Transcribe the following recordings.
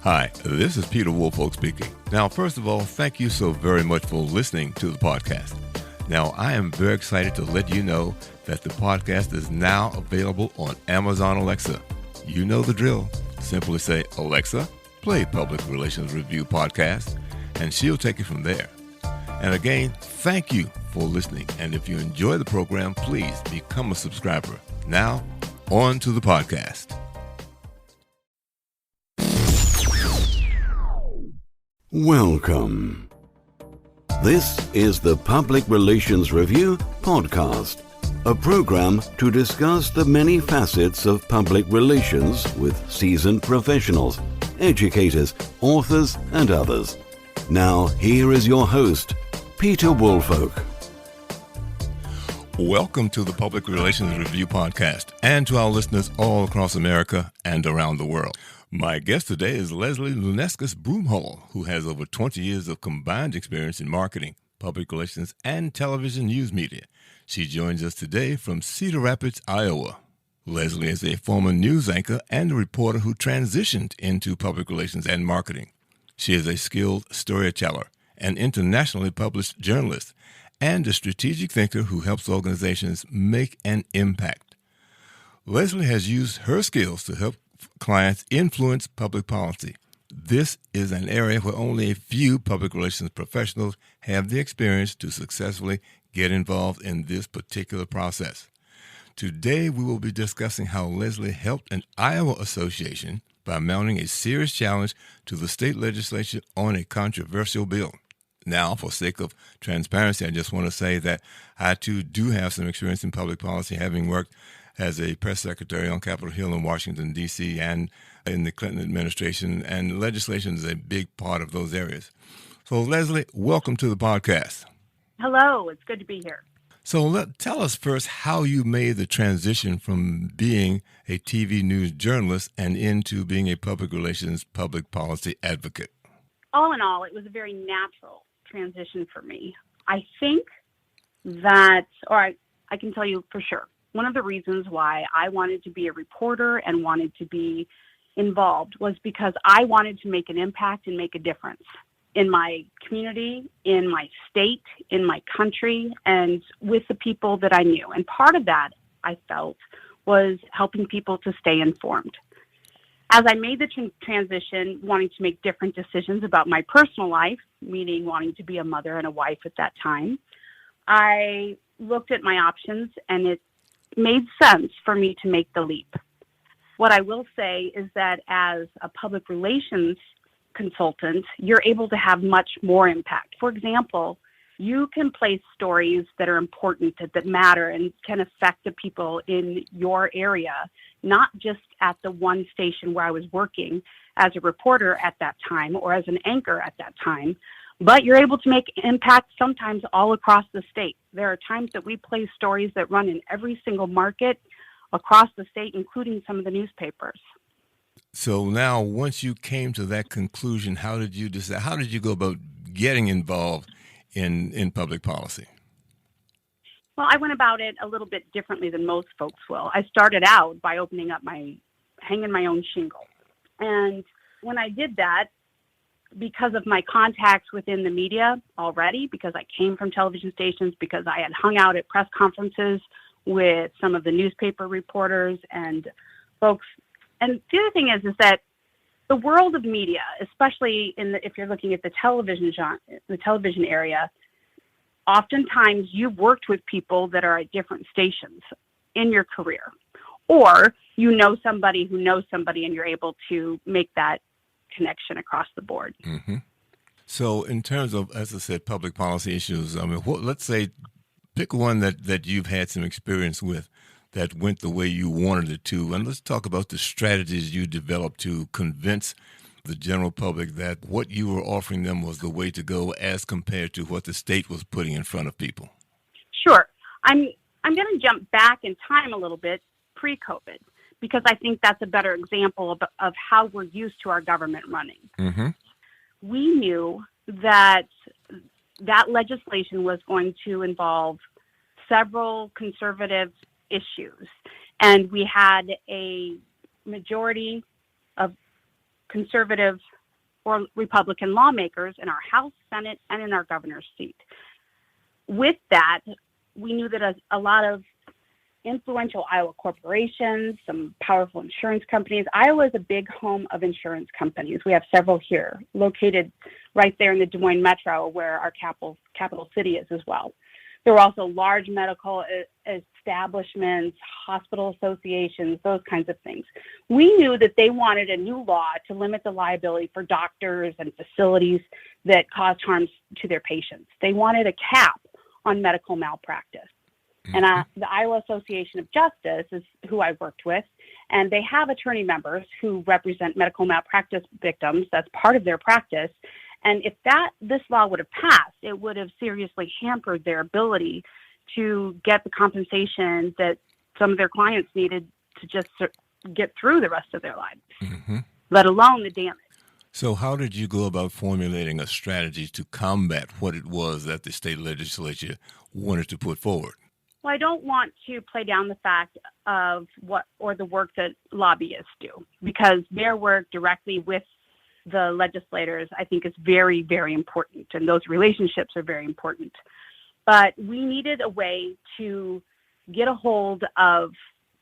Hi, this is Peter Woolfolk speaking. Now, first of all, thank you so very much for listening to the podcast. Now, I am very excited to let you know that the podcast is now available on Amazon Alexa. You know the drill. Simply say, Alexa, play Public Relations Review Podcast, and she'll take it from there. And again, thank you for listening. And if you enjoy the program, please become a subscriber. Now, on to the podcast. Welcome. This is the Public Relations Review Podcast, a program to discuss the many facets of public relations with seasoned professionals, educators, authors, and others. Now, here is your host, Peter Woolfolk. Welcome to the Public Relations Review Podcast and to our listeners all across America and around the world. My guest today is Lezli Luneckas-Broomhall, who has over 20 years of combined experience in marketing, public relations, and television news media. She joins us today from Cedar Rapids, Iowa. Lezli is a former news anchor and a reporter who transitioned into public relations and marketing. She is a skilled storyteller, an internationally published journalist, and a strategic thinker who helps organizations make an impact. Lezli has used her skills to help clients influence public policy. This is an area where only a few public relations professionals have the experience to successfully get involved in this particular process. Today, we will be discussing how Lezli helped an Iowa association by mounting a serious challenge to the state legislature on a controversial bill. Now, for sake of transparency, I just want to say that I, too, do have some experience in public policy, having worked as a press secretary on Capitol Hill in Washington, D.C., and in the Clinton administration, and legislation is a big part of those areas. So, Lezli, welcome to the podcast. Hello, it's good to be here. So tell us first how you made the transition from being a TV news journalist and into being a public relations, public policy advocate. All in all, it was a very natural transition for me. I think that, I can tell you for sure, one of the reasons why I wanted to be a reporter and wanted to be involved was because I wanted to make an impact and make a difference in my community, in my state, in my country, and with the people that I knew. And part of that, I felt, was helping people to stay informed. As I made the transition, wanting to make different decisions about my personal life, meaning wanting to be a mother and a wife at that time, I looked at my options, and it made sense for me to make the leap. What I will say is that as a public relations consultant, you're able to have much more impact. For example, you can place stories that are important, that matter, and can affect the people in your area, not just at the one station where I was working as a reporter at that time or as an anchor at that time, but you're able to make impact sometimes all across the state. There are times that we place stories that run in every single market across the state, including some of the newspapers. So now, once you came to that conclusion, how did you decide? How did you go about getting involved in public policy? Well, I went about it a little bit differently than most folks will. I started out by hanging my own shingle. And when I did that, because of my contacts within the media already, because I came from television stations, because I had hung out at press conferences with some of the newspaper reporters and folks. And the other thing is that the world of media, especially if you're looking at the television area, oftentimes you've worked with people that are at different stations in your career, or you know somebody who knows somebody, and you're able to make that connection across the board. Mm-hmm. So in terms of, as I said, public policy issues, I mean, let's say, pick one that you've had some experience with that went the way you wanted it to, and let's talk about the strategies you developed to convince the general public that what you were offering them was the way to go as compared to what the state was putting in front of people. Sure. I'm going to jump back in time a little bit pre-COVID, because I think that's a better example of how we're used to our government running. Mm-hmm. We knew that legislation was going to involve several conservative issues, and we had a majority of conservative or Republican lawmakers in our House, Senate, and in our governor's seat. With that, we knew that a lot of influential Iowa corporations, some powerful insurance companies. Iowa is a big home of insurance companies. We have several here, located right there in the Des Moines metro, where our capital city is as well. There were also large medical establishments, hospital associations, those kinds of things. We knew that they wanted a new law to limit the liability for doctors and facilities that caused harms to their patients. They wanted a cap on medical malpractice. And the Iowa Association of Justice is who I've worked with, and they have attorney members who represent medical malpractice victims. That's part of their practice. And if this law would have passed, it would have seriously hampered their ability to get the compensation that some of their clients needed to just get through the rest of their lives, let alone the damage. So how did you go about formulating a strategy to combat what it was that the state legislature wanted to put forward? Well, I don't want to play down the fact of the work that lobbyists do, because their work directly with the legislators, I think, is very, very important, and those relationships are very important. But we needed a way to get a hold of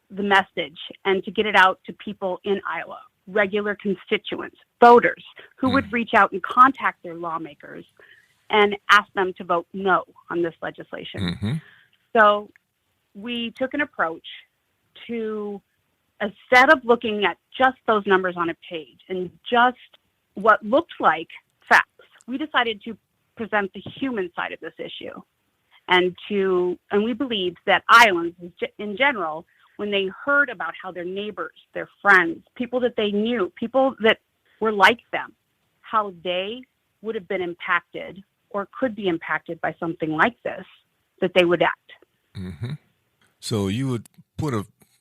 the message and to get it out to people in Iowa, regular constituents, voters, who would reach out and contact their lawmakers and ask them to vote no on this legislation. So we took an approach to, instead of looking at just those numbers on a page and just what looked like facts, we decided to present the human side of this issue. And we believed that Iowans in general, when they heard about how their neighbors, their friends, people that they knew, people that were like them, how they would have been impacted or could be impacted by something like this, that they would act. So you would put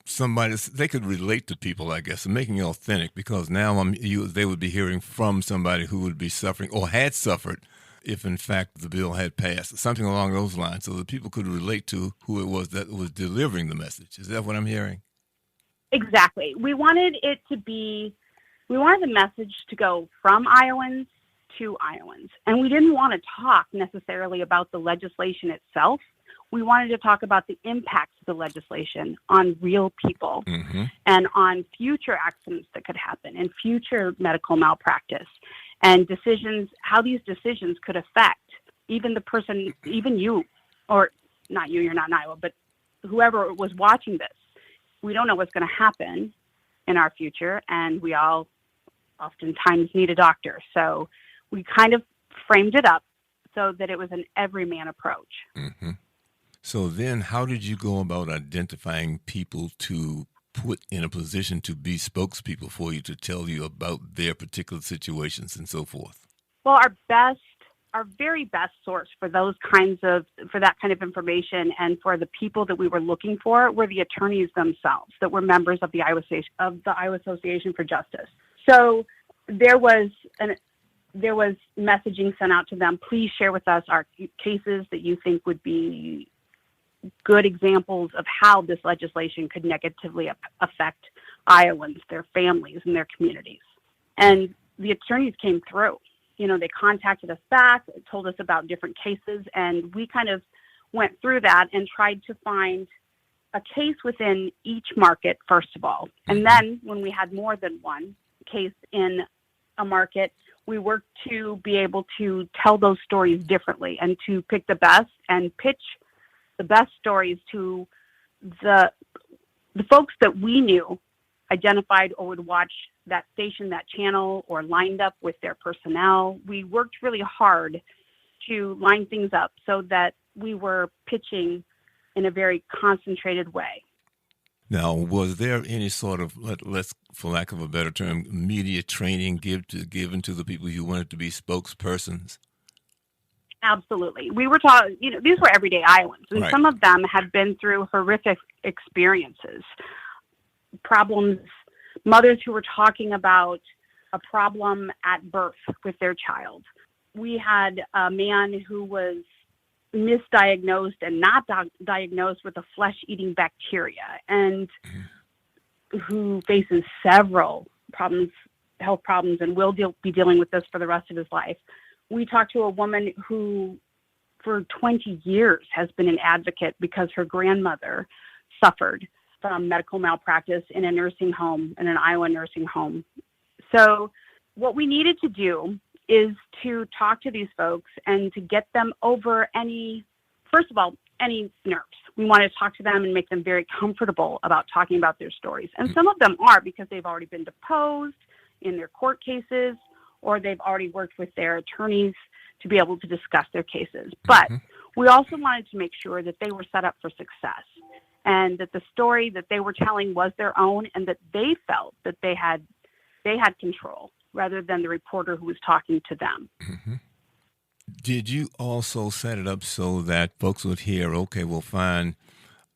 somebody, they could relate to people, I guess, and making it authentic, because now they would be hearing from somebody who would be suffering or had suffered if, in fact, the bill had passed, something along those lines, so that people could relate to who it was that was delivering the message. Is that what I'm hearing? Exactly. We wanted the message to go from Iowans to Iowans. And we didn't want to talk necessarily about the legislation itself. We wanted to talk about the impacts of the legislation on real people and on future accidents that could happen and future medical malpractice and decisions, how these decisions could affect even the person, even you, or not you, you're not in Iowa, but whoever was watching this. We don't know what's going to happen in our future, and we all oftentimes need a doctor. So we kind of framed it up so that it was an everyman approach. So then how did you go about identifying people to put in a position to be spokespeople for you, to tell you about their particular situations and so forth? Well, our very best source for that kind of information and for the people that we were looking for were the attorneys themselves that were members of the Iowa Association for Justice. So there was messaging sent out to them. Please share with us our cases that you think would be good examples of how this legislation could negatively affect Iowans, their families, and their communities. And the attorneys came through. They contacted us back, told us about different cases, and we kind of went through that and tried to find a case within each market, first of all. And then when we had more than one case in a market, we worked to be able to tell those stories differently and to pick the best and pitch the best stories to the folks that we knew identified or would watch that station, that channel, or lined up with their personnel. We worked really hard to line things up so that we were pitching in a very concentrated way. Now, was there any sort of, let's, for lack of a better term, media training given to the people you wanted to be spokespersons? Absolutely. We were taught, these were everyday Iowans, and some of them had been through horrific experiences, problems, mothers who were talking about a problem at birth with their child. We had a man who was misdiagnosed and not diagnosed with a flesh-eating bacteria and who faces several problems health problems and will be dealing with this for the rest of his life. We talked to a woman who for 20 years has been an advocate because her grandmother suffered from medical malpractice in a nursing home, in an Iowa nursing home. So what we needed to do is to talk to these folks and to get them over any nerves. We want to talk to them and make them very comfortable about talking about their stories. And some of them are because they've already been deposed in their court cases, or they've already worked with their attorneys to be able to discuss their cases. But we also wanted to make sure that they were set up for success and that the story that they were telling was their own and that they felt that they had control rather than the reporter who was talking to them. Mm-hmm. Did you also set it up so that folks would hear, okay, well, fine,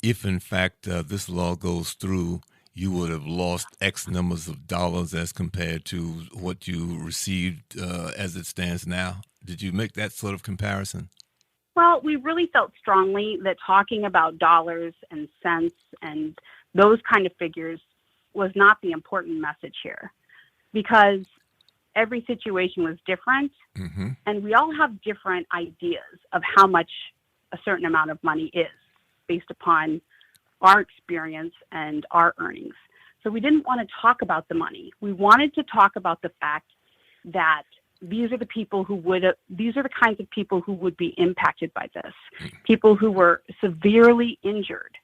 if in fact this law goes through, you would have lost X numbers of dollars as compared to what you received as it stands now? Did you make that sort of comparison? Well, we really felt strongly that talking about dollars and cents and those kind of figures was not the important message here, because every situation was different, and we all have different ideas of how much a certain amount of money is based upon our experience and our earnings. So we didn't want to talk about the money. We wanted to talk about the fact that these are the kinds of people who would be impacted by this, people who were severely injured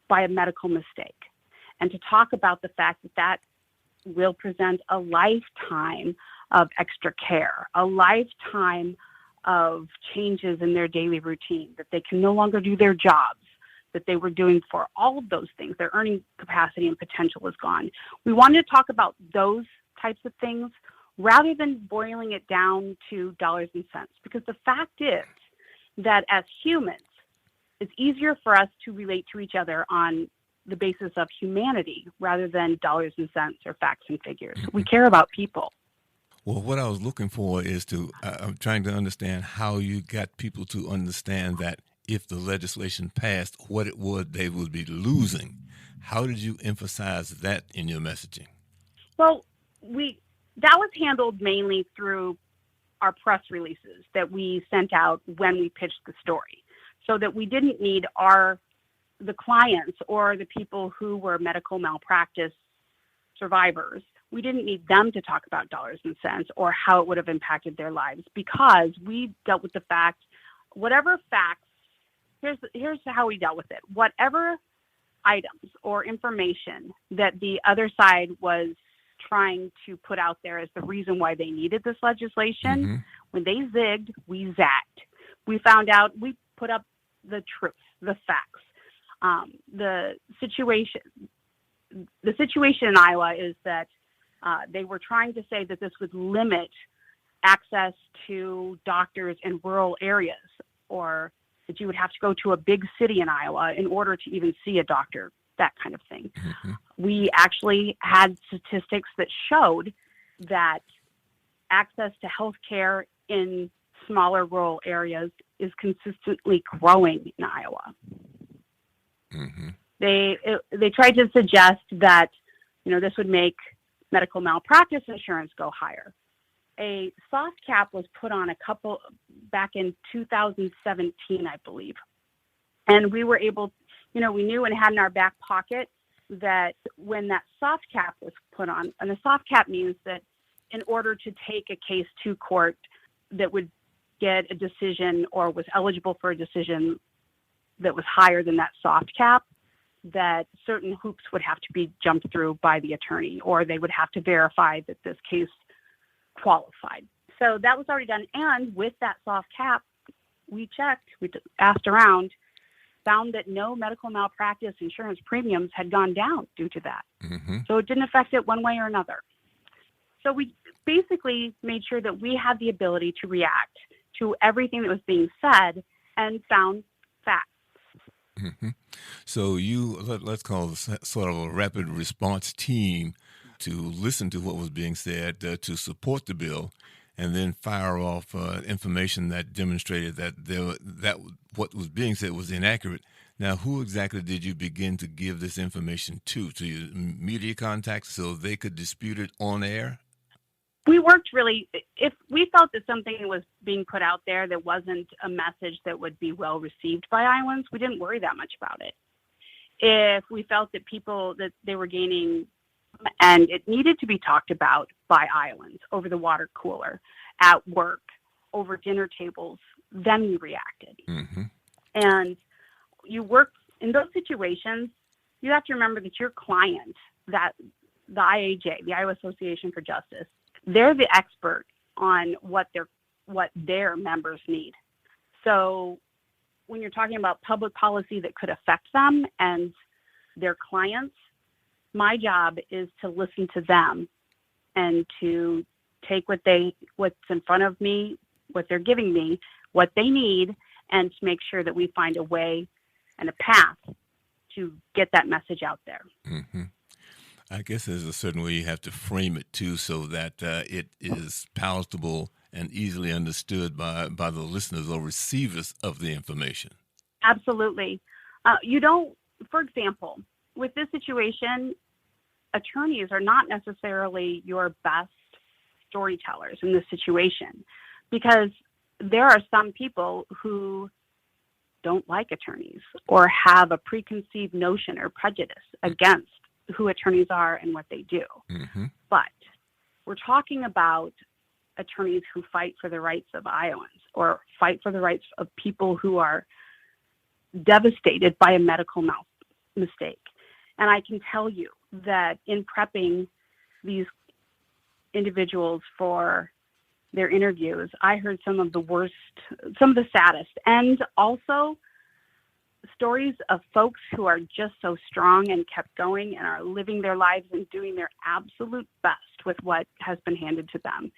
by a medical mistake, and to talk about the fact that will present a lifetime of extra care, a lifetime of changes in their daily routine, that they can no longer do their jobs that they were doing for all of those things. Their earning capacity and potential is gone. We wanted to talk about those types of things rather than boiling it down to dollars and cents, because the fact is that as humans, it's easier for us to relate to each other on the basis of humanity rather than dollars and cents or facts and figures. We care about people. Well, what I was looking for is I'm trying to understand how you got people to understand that if the legislation passed, what they would be losing. How did you emphasize that in your messaging? Well, that was handled mainly through our press releases that we sent out when we pitched the story, so that we didn't need the clients or the people who were medical malpractice survivors. We didn't need them to talk about dollars and cents or how it would have impacted their lives, because we dealt with the fact, whatever facts, here's how we dealt with it. Whatever items or information that the other side was trying to put out there as the reason why they needed this legislation, when they zigged, we zagged. We found out, we put up the truth, the facts. The situation in Iowa is that they were trying to say that this would limit access to doctors in rural areas, or that you would have to go to a big city in Iowa in order to even see a doctor, that kind of thing. We actually had statistics that showed that access to health care in smaller rural areas is consistently growing in Iowa. They tried to suggest that, this would make medical malpractice insurance go higher. A soft cap was put on back in 2017, I believe. And we were able, we knew and had in our back pocket that when that soft cap was put on, and the soft cap means that in order to take a case to court that would get a decision or was eligible for a decision that was higher than that soft cap, that certain hoops would have to be jumped through by the attorney, or they would have to verify that this case qualified. So that was already done. And with that soft cap, we asked around, found that no medical malpractice insurance premiums had gone down due to that. So it didn't affect it one way or another. So we basically made sure that we had the ability to react to everything that was being said and found facts. So let's call this sort of a rapid response team to listen to what was being said, to support the bill, and then fire off information that demonstrated that what was being said was inaccurate. Now, who exactly did you begin to give this information to your media contacts so they could dispute it on air? We worked really, if we felt that something was being put out there that wasn't a message that would be well received by Iowans, we didn't worry that much about it. If we felt that that they were gaining, and it needed to be talked about by Iowans over the water cooler, at work, over dinner tables, then we reacted. Mm-hmm. And you work in those situations, you have to remember that your client, that the IAJ, the Iowa Association for Justice, they're the expert on what their members need. So when you're talking about public policy that could affect them and their clients, my job is to listen to them and to take what's in front of me, what they're giving me, what they need, and to make sure that we find a way and a path to get that message out there. Mm-hmm. I guess there's a certain way you have to frame it too, so that it is palatable and easily understood by the listeners or receivers of the information. Absolutely. For example, with this situation, attorneys are not necessarily your best storytellers in this situation, because there are some people who don't like attorneys or have a preconceived notion or prejudice against who attorneys are and what they do. Mm-hmm. But we're talking about attorneys who fight for the rights of Iowans or fight for the rights of people who are devastated by a medical mistake. And I can tell you that in prepping these individuals for their interviews, I heard some of the saddest, and also stories of folks who are just so strong and kept going and are living their lives and doing their absolute best with what has been handed to them.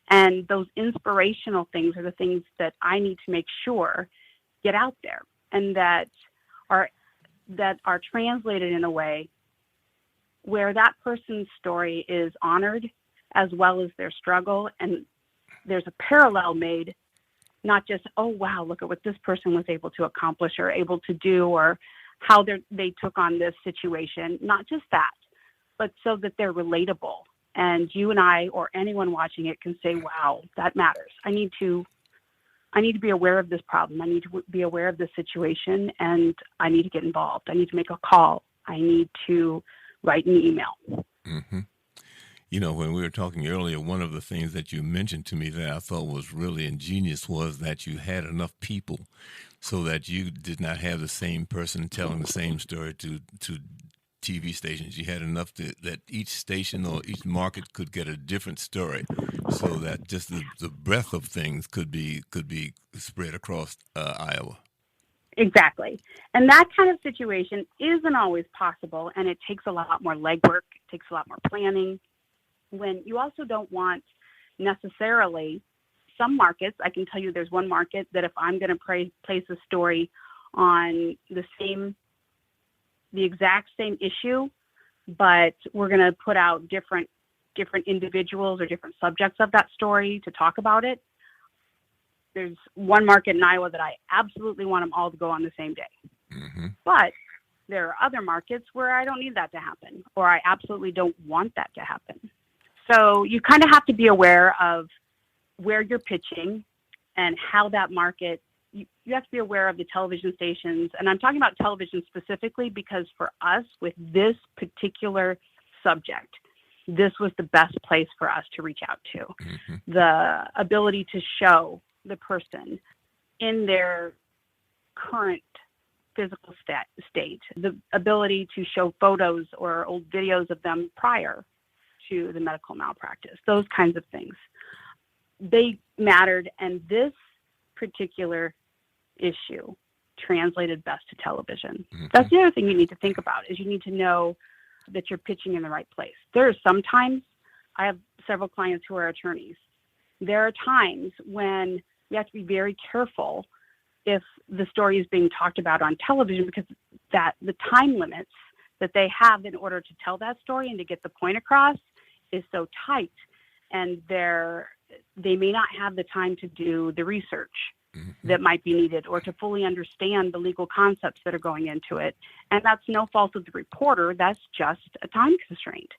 And those inspirational things are the things that I need to make sure get out there and that are translated in a way where that person's story is honored as well as their struggle, and there's a parallel made, not just, oh, wow, look at what this person was able to accomplish or able to do, or how they took on this situation. Not just that, but so that they're relatable. And you and I, or anyone watching it, can say, wow, that matters. I need to be aware of this problem. I need to be aware of this situation, and I need to get involved. I need to make a call. I need to write an email. Mm-hmm. You know, when we were talking earlier, one of the things that you mentioned to me that I thought was really ingenious was that you had enough people so that you did not have the same person telling the same story to TV stations. You had enough that each station or each market could get a different story, so that just the breadth of things could be spread across Iowa. Exactly. And that kind of situation isn't always possible, and it takes a lot more legwork, it takes a lot more planning. When you also don't want necessarily some markets, I can tell you there's one market that if I'm going to place a story on the exact same issue, but we're going to put out different individuals or different subjects of that story to talk about it. There's one market in Iowa that I absolutely want them all to go on the same day. Mm-hmm. But there are other markets where I don't need that to happen, or I absolutely don't want that to happen. So you kind of have to be aware of where you're pitching and how that market, you have to be aware of the television stations. And I'm talking about television specifically because for us, with this particular subject, this was the best place for us to reach out to. Mm-hmm. The ability to show the person in their current physical state, the ability to show photos or old videos of them prior to the medical malpractice, those kinds of things. They mattered, and this particular issue translated best to television. Mm-hmm. That's the other thing you need to think about, is you need to know that you're pitching in the right place. There are sometimes, I have several clients who are attorneys. There are times when you have to be very careful if the story is being talked about on television, because that the time limits that they have in order to tell that story and to get the point across is so tight, and they may not have the time to do the research mm-hmm. that might be needed or to fully understand the legal concepts that are going into it. And that's no fault of the reporter. That's just a time constraint.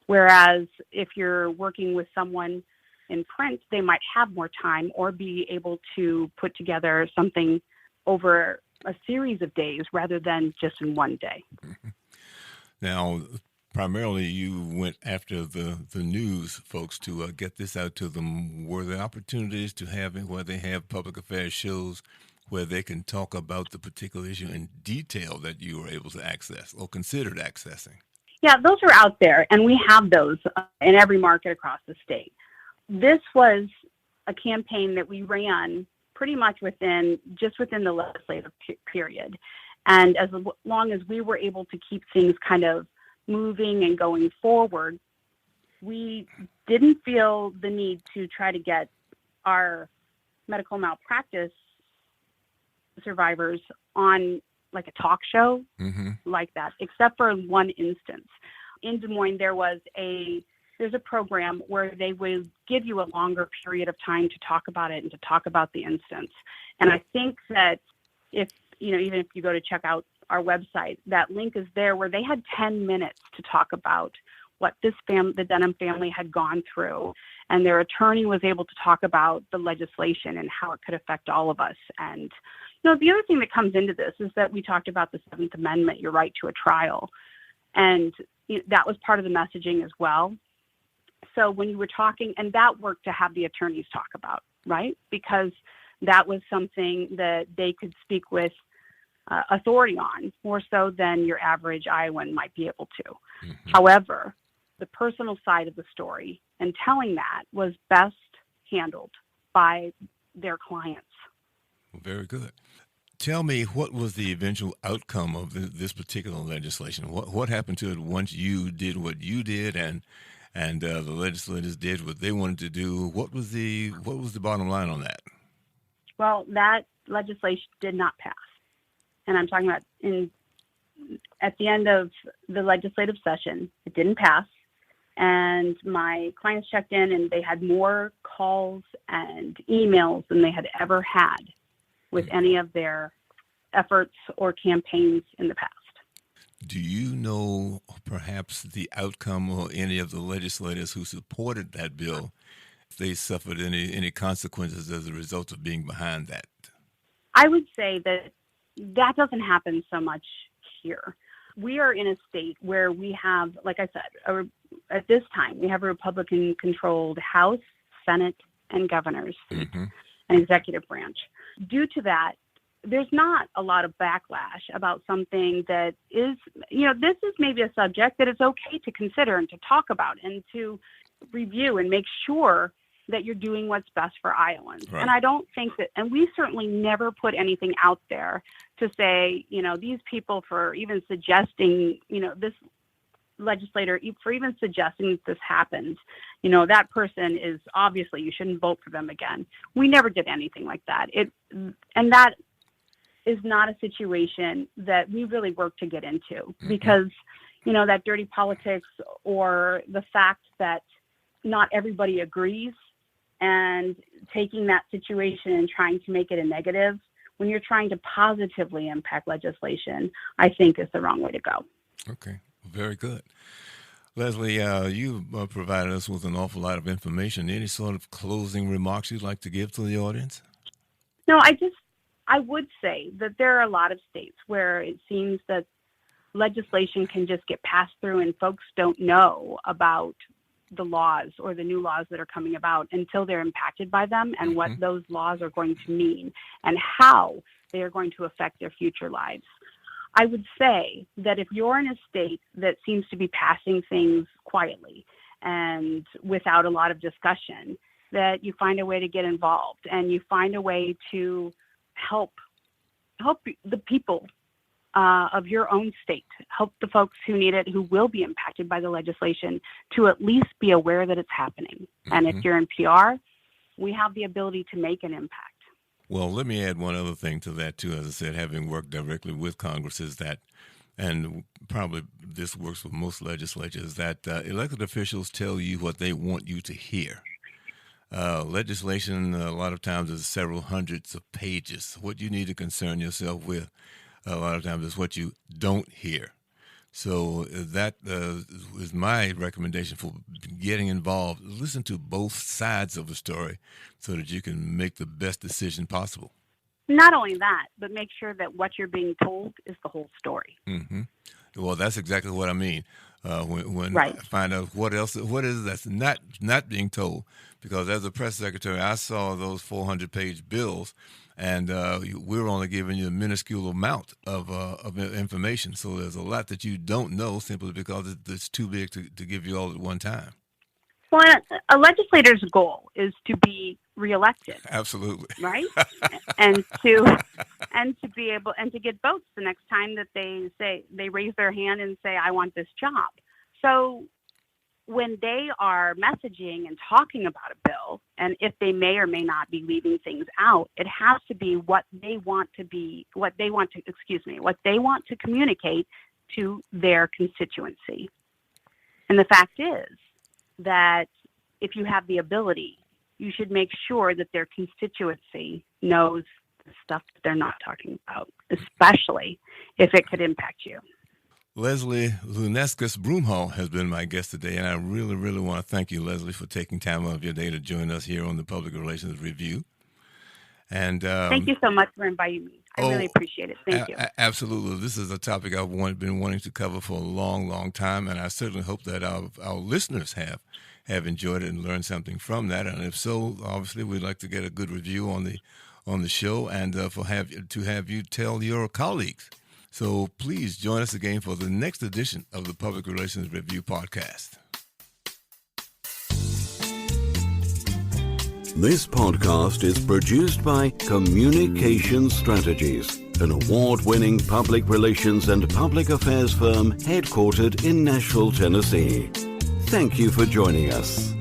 Whereas if you're working with someone in print, they might have more time or be able to put together something over a series of days rather than just in one day. Now, primarily you went after the news folks to get this out to them. Were there opportunities to have it where they have public affairs shows where they can talk about the particular issue in detail that you were able to access or considered accessing? Yeah, those are out there, and we have those in every market across the state. This was a campaign that we ran pretty much within the legislative period. And as long as we were able to keep things kind of moving and going forward, we didn't feel the need to try to get our medical malpractice survivors on like a talk show like that, except for one instance. In Des Moines, there's a program where they would give you a longer period of time to talk about it and to talk about the instance. And I think that even if you go to check out our website, that link is there where they had 10 minutes to talk about what the Denham family had gone through. And their attorney was able to talk about the legislation and how it could affect all of us. And, the other thing that comes into this is that we talked about the Seventh Amendment, your right to a trial. And that was part of the messaging as well. So when you were talking, and that worked to have the attorneys talk about, right? Because that was something that they could speak with authority on, more so than your average Iowan might be able to. Mm-hmm. However, the personal side of the story and telling that was best handled by their clients. Very good. Tell me, what was the eventual outcome of this particular legislation? What happened to it once you did what you did and the legislators did what they wanted to do? What was the bottom line on that? Well, that legislation did not pass. And I'm talking about at the end of the legislative session, it didn't pass. And my clients checked in and they had more calls and emails than they had ever had with any of their efforts or campaigns in the past. Do you know perhaps the outcome or any of the legislators who supported that bill, if they suffered any consequences as a result of being behind that? I would say that doesn't happen so much here. We are in a state where we have, like I said, at this time, we have a Republican-controlled House, Senate, and governors, an executive branch. Due to that, there's not a lot of backlash about something that is, this is maybe a subject that it's okay to consider and to talk about and to review and make sure that you're doing what's best for Iowans. Right. And I don't think that, and we certainly never put anything out there to say, these people for even suggesting, this legislator, for even suggesting that this happens, that person is obviously, you shouldn't vote for them again. We never did anything like that. And that is not a situation that we really work to get into because, that dirty politics or the fact that not everybody agrees and taking that situation and trying to make it a negative when you're trying to positively impact legislation, I think is the wrong way to go. Okay, very good. Lezli, you provided us with an awful lot of information. Any sort of closing remarks you'd like to give to the audience? No, I would say that there are a lot of states where it seems that legislation can just get passed through and folks don't know about the laws or the new laws that are coming about until they're impacted by them and what those laws are going to mean and how they are going to affect their future lives. I would say that if you're in a state that seems to be passing things quietly and without a lot of discussion, that you find a way to get involved and you find a way to help the people of your own state, help the folks who need it, who will be impacted by the legislation, to at least be aware that it's happening. And if you're in PR, we have the ability to make an impact. Well, let me add one other thing to that, too. As I said, having worked directly with Congress is that, and probably this works with most legislatures, that elected officials tell you what they want you to hear. Legislation, a lot of times, is several hundreds of pages. What you need to concern yourself with, a lot of times, is what you don't hear. So that is my recommendation for getting involved. Listen to both sides of the story so that you can make the best decision possible. Not only that, but make sure that what you're being told is the whole story. Mm-hmm. Well, that's exactly what I mean. When Right. I find out what is it that's not being told, because as a press secretary, I saw those 400-page bills, and we're only giving you a minuscule amount of information. So there's a lot that you don't know simply because it's too big to give you all at one time. Well, a legislator's goal is to be reelected. Absolutely. Right? and to be able and to get votes the next time that they raise their hand and say, I want this job. So when they are messaging and talking about a bill, and if they may or may not be leaving things out, it has to be what they want to communicate to their constituency. And the fact is that if you have the ability, you should make sure that their constituency knows the stuff that they're not talking about, especially if it could impact you. Lezli Luneckas-Broomhall has been my guest today, and I really, really want to thank you, Lezli, for taking time out of your day to join us here on the Public Relations Review. And thank you so much for inviting me. I really appreciate it. Thank you. Absolutely. This is a topic I've been wanting to cover for a long, long time, and I certainly hope that our listeners have enjoyed it and learned something from that. And if so, obviously, we'd like to get a good review on the show, and to have you tell your colleagues. So please join us again for the next edition of the Public Relations Review podcast. This podcast is produced by Communication Strategies, an award-winning public relations and public affairs firm headquartered in Nashville, Tennessee. Thank you for joining us.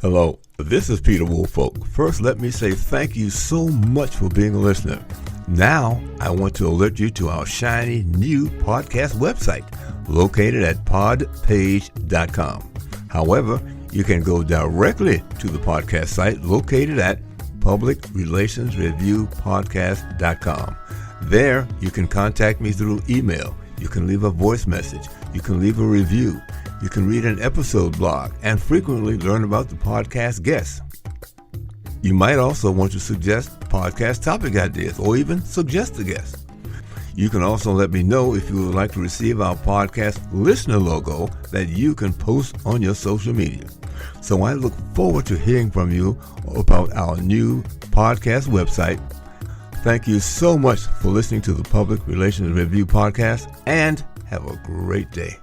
Hello, this is Peter Woolfolk. First, let me say thank you so much for being a listener. Now, I want to alert you to our shiny new podcast website located at podpage.com. However, you can go directly to the podcast site located at publicrelationsreviewpodcast.com. There, you can contact me through email. You can leave a voice message. You can leave a review. You can read an episode blog and frequently learn about the podcast guests. You might also want to suggest podcast topic ideas or even suggest a guest. You can also let me know if you would like to receive our podcast listener logo that you can post on your social media. So I look forward to hearing from you about our new podcast website. Thank you so much for listening to the Public Relations Review podcast, and have a great day.